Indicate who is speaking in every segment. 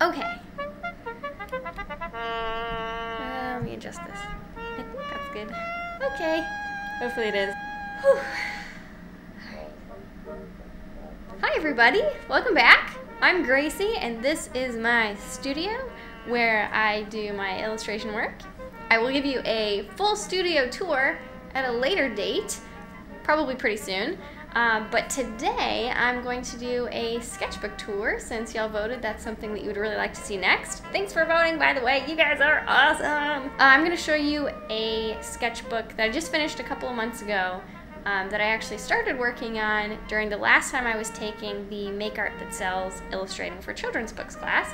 Speaker 1: Okay. Let me adjust this. I think that's good. Okay. Hopefully it is. Whew. Hi everybody, welcome back. I'm Gracie and this is my studio where I do my illustration work. I will give you a full studio tour at a later date, probably pretty soon. But today I'm going to do a sketchbook tour since y'all voted that's something that you would really like to see next. Thanks for voting, by the way. You guys are awesome. I'm going to show you a sketchbook that I just finished a couple of months ago that I actually started working on during the last time I was taking the Make Art That Sells Illustrating for Children's Books class.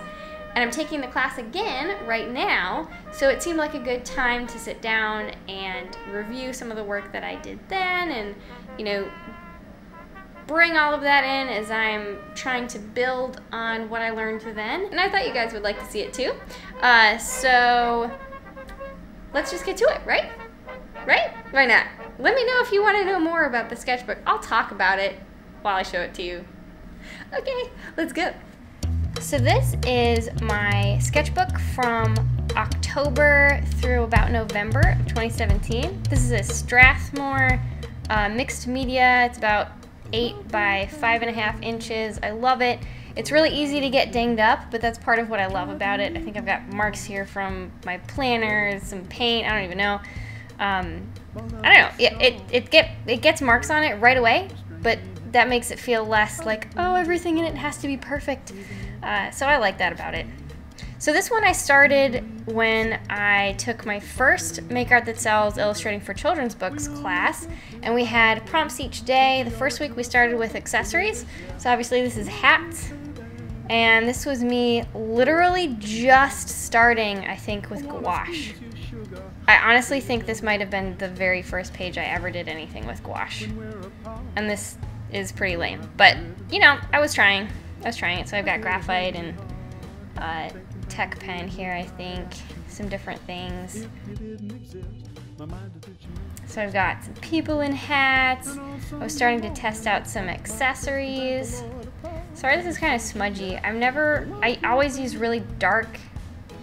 Speaker 1: And I'm taking the class again right now, so it seemed like a good time to sit down and review some of the work that I did then and, you know, bring all of that in as I'm trying to build on what I learned then. And I thought you guys would like to see it too. So let's just get to it, right? Right? Why not? Let me know if you want to know more about the sketchbook. I'll talk about it while I show it to you. Okay, let's go. So this is my sketchbook from October through about November of 2017. This is a Strathmore mixed media. It's about 8 by 5.5 inches. I love it. It's really easy to get dinged up, but that's part of what I love about it. I think I've got marks here from my planners, some paint, I don't even know. I don't know, it gets marks on it right away, but that makes it feel less like, oh, everything in it has to be perfect. So I like that about it. So this one I started when I took my first Make Art That Sells Illustrating for Children's Books class, and we had prompts each day. The first week we started with accessories, so obviously this is hats, and this was me literally just starting, I think, with gouache. I honestly think this might have been the very first page I ever did anything with gouache, and this is pretty lame, but you know, I was trying it. So I've got graphite and tech pen here, I think, some different things. So I've got some people in hats. I was starting to test out some accessories. Sorry this is kind of smudgy. I always use really dark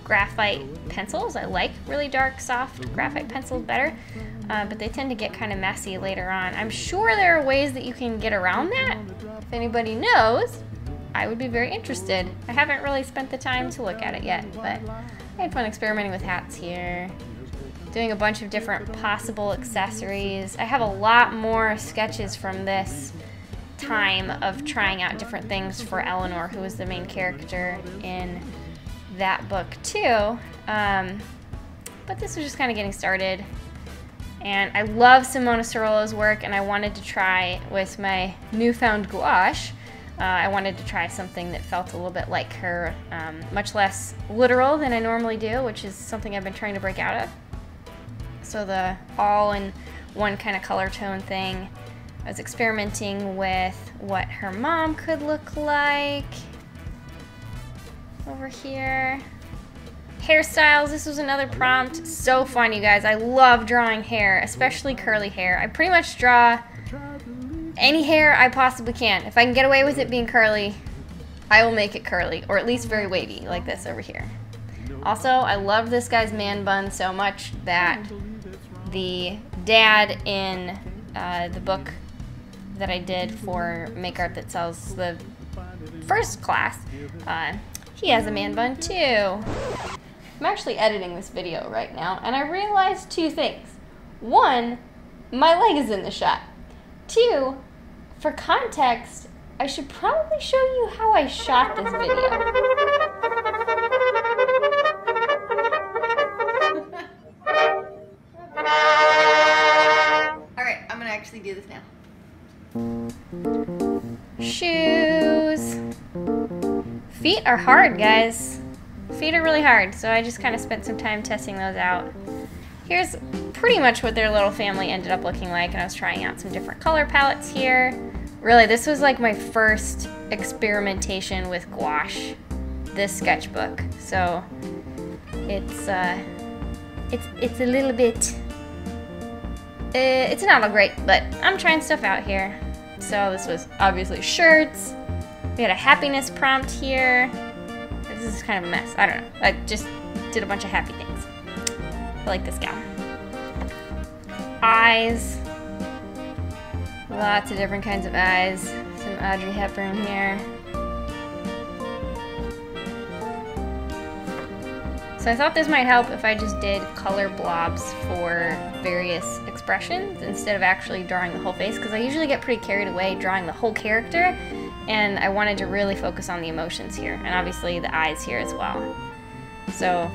Speaker 1: graphite pencils. I like really dark, soft graphite pencils better, but they tend to get kind of messy later on. I'm sure there are ways that you can get around that. If anybody knows, I would be very interested. I haven't really spent the time to look at it yet, but I had fun experimenting with hats here, doing a bunch of different possible accessories. I have a lot more sketches from this time of trying out different things for Eleanor, who was the main character in that book too. But this was just kind of getting started. And I love Simona Cerullo's work, and I wanted to try with my newfound gouache. I wanted to try something that felt a little bit like her, much less literal than I normally do, which is something I've been trying to break out of. So the all-in-one kind of color tone thing. I was experimenting with what her mom could look like. Over here. Hairstyles, this was another prompt. So fun, you guys. I love drawing hair, especially curly hair. I pretty much draw any hair I possibly can. If I can get away with it being curly, I will make it curly, or at least very wavy, like this over here. Also, I love this guy's man bun so much that the dad in the book that I did for Make Art That Sells, the first class, he has a man bun too. I'm actually editing this video right now, and I realized two things. One, my leg is in the shot. Two, for context, I should probably show you how I shot this video. Alright, I'm gonna actually do this now. Shoes. Feet are hard, guys. Feet are really hard, so I just kind of spent some time testing those out. Here's pretty much what their little family ended up looking like, and I was trying out some different color palettes here. Really, this was like my first experimentation with gouache, this sketchbook. So it's a little bit, it's not all great, but I'm trying stuff out here. So this was obviously shirts. We had a happiness prompt here. This is kind of a mess. I don't know. I just did a bunch of happy things. I like this gal. Eyes. Lots of different kinds of eyes. Some Audrey Hepburn here. So I thought this might help if I just did color blobs for various expressions instead of actually drawing the whole face, because I usually get pretty carried away drawing the whole character, and I wanted to really focus on the emotions here, and obviously the eyes here as well. So,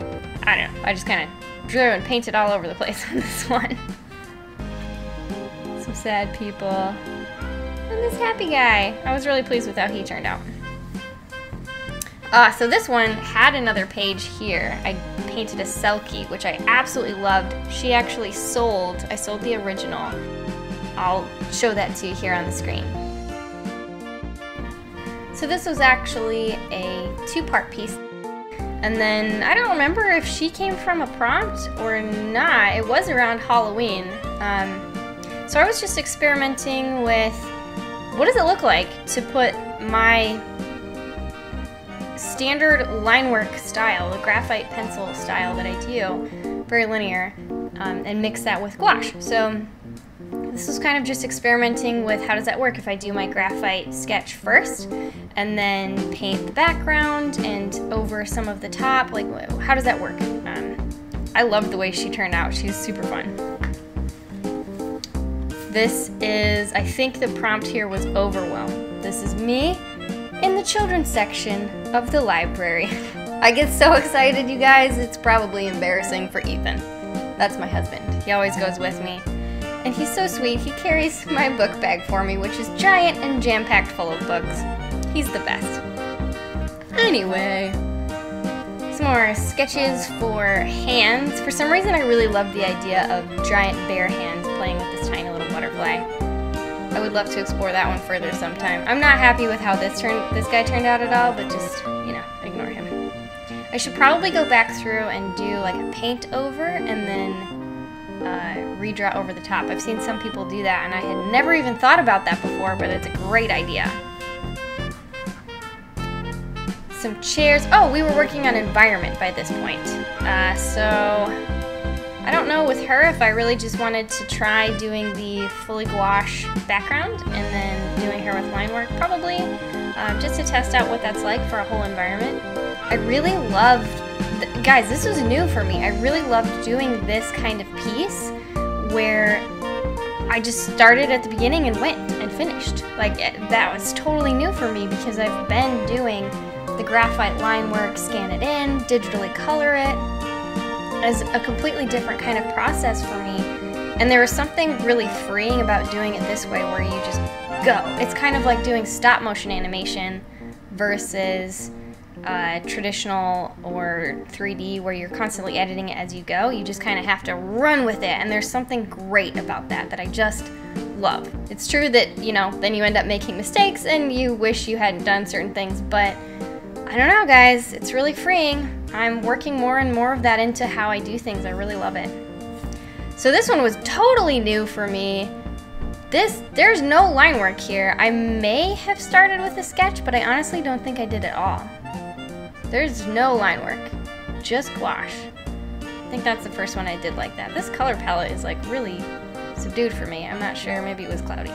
Speaker 1: I don't know, I just kind of drew and painted all over the place on this one. Some sad people. And this happy guy. I was really pleased with how he turned out. So this one had another page here. I painted a Selkie, which I absolutely loved. She actually sold, I sold the original. I'll show that to you here on the screen. So this was actually a two-part piece. And then, I don't remember if she came from a prompt or not. It was around Halloween. So I was just experimenting with what does it look like to put my standard line work style, the graphite pencil style that I do, very linear, and mix that with gouache. So this was kind of just experimenting with how does that work if I do my graphite sketch first and then paint the background and over some of the top, like how does that work? I loved the way she turned out. She was super fun. This is, I think the prompt here was overwhelm. This is me in the children's section of the library. I get so excited, you guys, it's probably embarrassing for Ethan. That's my husband. He always goes with me. And he's so sweet, he carries my book bag for me, which is giant and jam-packed full of books. He's the best. Anyway, some more sketches for hands. For some reason, I really love the idea of giant bare hands playing with this tiny little butterfly. I would love to explore that one further sometime. I'm not happy with how this guy turned out at all, but just, you know, ignore him. I should probably go back through and do like a paint over and then redraw over the top. I've seen some people do that, and I had never even thought about that before, but it's a great idea. Some chairs. Oh, we were working on environment by this point. So I don't know with her if I really just wanted to try doing the fully gouache background and then doing her with line work, probably, just to test out what that's like for a whole environment. I really loved, guys, this was new for me. I really loved doing this kind of piece where I just started at the beginning and went and finished. Like, that was totally new for me because I've been doing the graphite line work, scan it in, digitally color it, as a completely different kind of process for me. And there was something really freeing about doing it this way where you just go. It's kind of like doing stop motion animation versus traditional or 3D where you're constantly editing it as you go. You just kind of have to run with it, and there's something great about that I just love. It's true that, you know, then you end up making mistakes and you wish you hadn't done certain things, but I don't know, guys, it's really freeing. I'm working more and more of that into how I do things. I really love it. So this one was totally new for me. There's no line work here. I may have started with a sketch, but I honestly don't think I did it all. There's no line work, just gouache. I think that's the first one I did like that. This color palette is like really subdued for me. I'm not sure, maybe it was cloudy.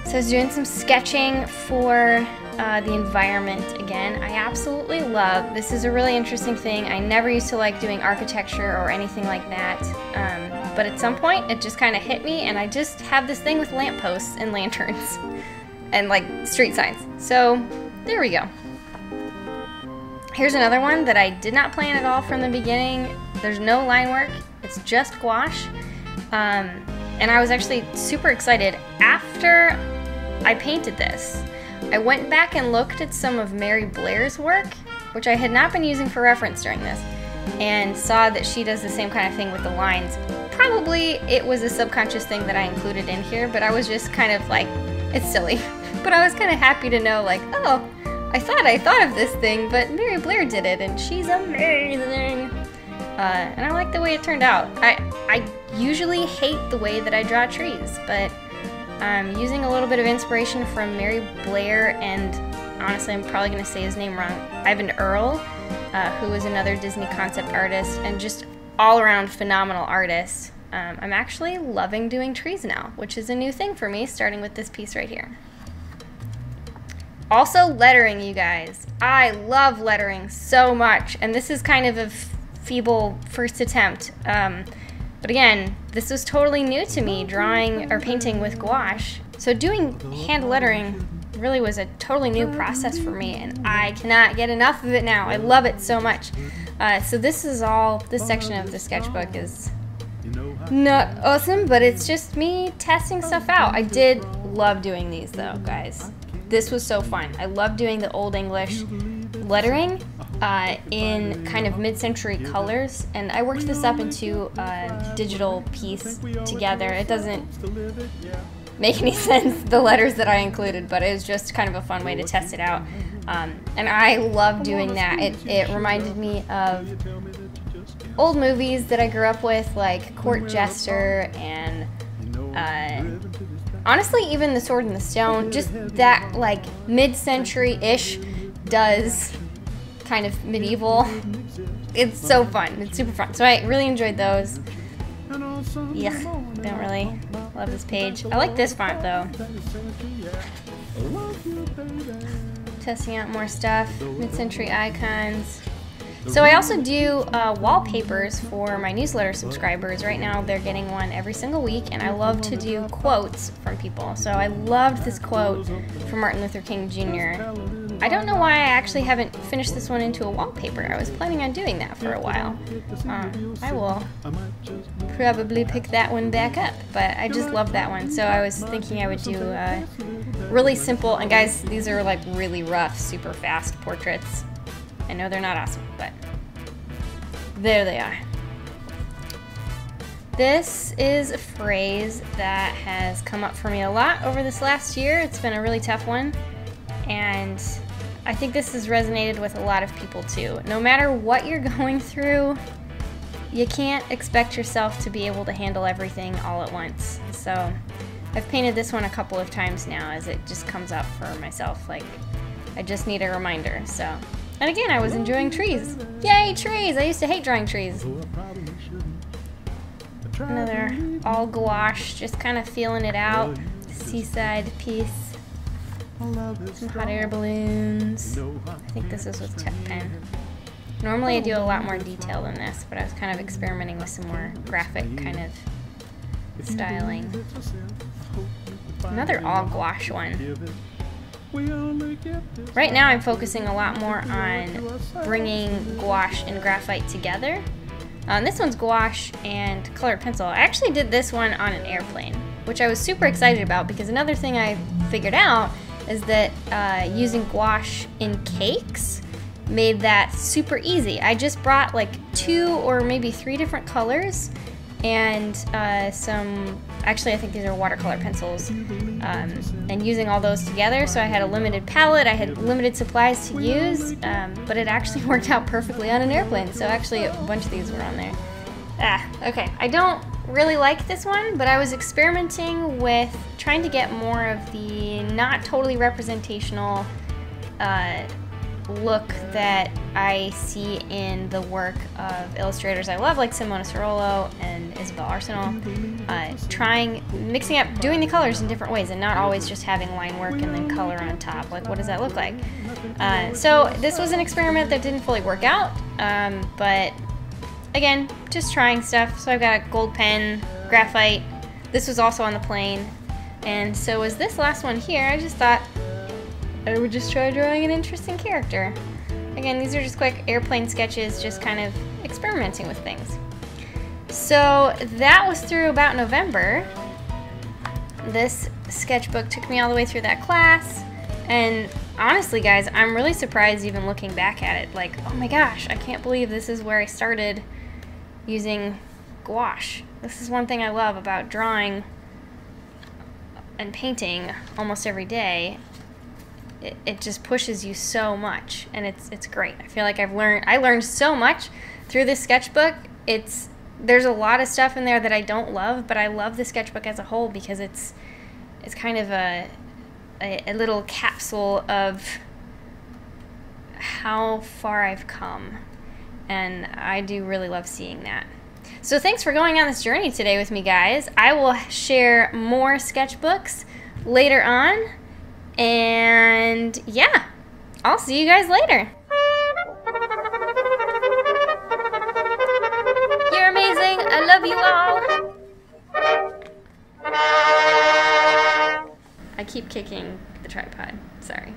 Speaker 1: So I was doing some sketching for the environment again. I absolutely love, this is a really interesting thing. I never used to like doing architecture or anything like that, but at some point it just kind of hit me, and I just have this thing with lampposts and lanterns and like street signs. So there we go. Here's another one that I did not plan at all from the beginning. There's no line work, it's just gouache. And I was actually super excited. After I painted this, I went back and looked at some of Mary Blair's work, which I had not been using for reference during this, and saw that she does the same kind of thing with the lines. Probably it was a subconscious thing that I included in here, but I was just kind of like, it's silly. But I was kind of happy to know, like, oh, I thought of this thing, but Mary Blair did it, and she's amazing. And I like the way it turned out. I usually hate the way that I draw trees, but using a little bit of inspiration from Mary Blair and honestly, I'm probably going to say his name wrong, Ivan Earl, who is another Disney concept artist and just all-around phenomenal artist. I'm actually loving doing trees now, which is a new thing for me, starting with this piece right here. Also lettering, you guys. I love lettering so much, and this is kind of a feeble first attempt. But again, this was totally new to me, drawing or painting with gouache. So doing hand lettering really was a totally new process for me, and I cannot get enough of it now. I love it so much. So this section of the sketchbook is not awesome, but it's just me testing stuff out. I did love doing these though, guys. This was so fun. I love doing the Old English lettering in kind of mid-century colors, and I worked this up into a digital piece together. It doesn't make any sense, the letters that I included, but it was just kind of a fun way to test it out. And I love doing that. It reminded me of old movies that I grew up with, like Court Jester and honestly, even The Sword and the Stone, just that like mid-century-ish does kind of medieval. It's so fun. It's super fun. So I really enjoyed those. Yeah, don't really love this page. I like this font though. Testing out more stuff. Mid-century icons. So I also do wallpapers for my newsletter subscribers. Right now they're getting one every single week, and I love to do quotes from people. So I loved this quote from Martin Luther King Jr. I don't know why I actually haven't finished this one into a wallpaper. I was planning on doing that for a while. I will probably pick that one back up, but I just love that one. So I was thinking I would do really simple, and guys, these are like really rough, super fast portraits. I know they're not awesome, but there they are. This is a phrase that has come up for me a lot over this last year. It's been a really tough one, and I think this has resonated with a lot of people too. No matter what you're going through, you can't expect yourself to be able to handle everything all at once. So I've painted this one a couple of times now as it just comes up for myself. Like, I just need a reminder, so. And again, I was enjoying trees. Yay, trees! I used to hate drawing trees. Another all gouache, just kind of feeling it out. Seaside piece. Some hot air balloons. I think this is with Tech Pen. Normally I do a lot more detail than this, but I was kind of experimenting with some more graphic kind of styling. Another all gouache one. Right now I'm focusing a lot more on bringing gouache and graphite together. This one's gouache and colored pencil. I actually did this one on an airplane, which I was super excited about, because another thing I figured out is that using gouache in cakes made that super easy. I just brought like 2 or maybe 3 different colors and actually I think these are watercolor pencils, and using all those together. So I had a limited palette, I had limited supplies to use, but it actually worked out perfectly on an airplane. So actually a bunch of these were on there. Okay, I don't really like this one, but I was experimenting with trying to get more of the not totally representational look that I see in the work of illustrators I love, like Simona Cerullo and Isabel Arsenal. Mixing up, doing the colors in different ways, and not always just having line work and then color on top. Like, what does that look like? So this was an experiment that didn't fully work out, but again, just trying stuff. So I've got a gold pen, graphite. This was also on the plane, and so was this last one here. I just thought I would just try drawing an interesting character. Again, these are just quick airplane sketches, just kind of experimenting with things. So that was through about November. This sketchbook took me all the way through that class, and honestly guys, I'm really surprised even looking back at it. Like, oh my gosh, I can't believe this is where I started using gouache. This is one thing I love about drawing and painting almost every day. It just pushes you so much, and it's great. I feel like I learned so much through this sketchbook. There's a lot of stuff in there that I don't love, but I love the sketchbook as a whole because it's kind of a little capsule of how far I've come. And I do really love seeing that. So thanks for going on this journey today with me, guys. I will share more sketchbooks later on. And yeah, I'll see you guys later. You're amazing. I love you all. I keep kicking the tripod. Sorry.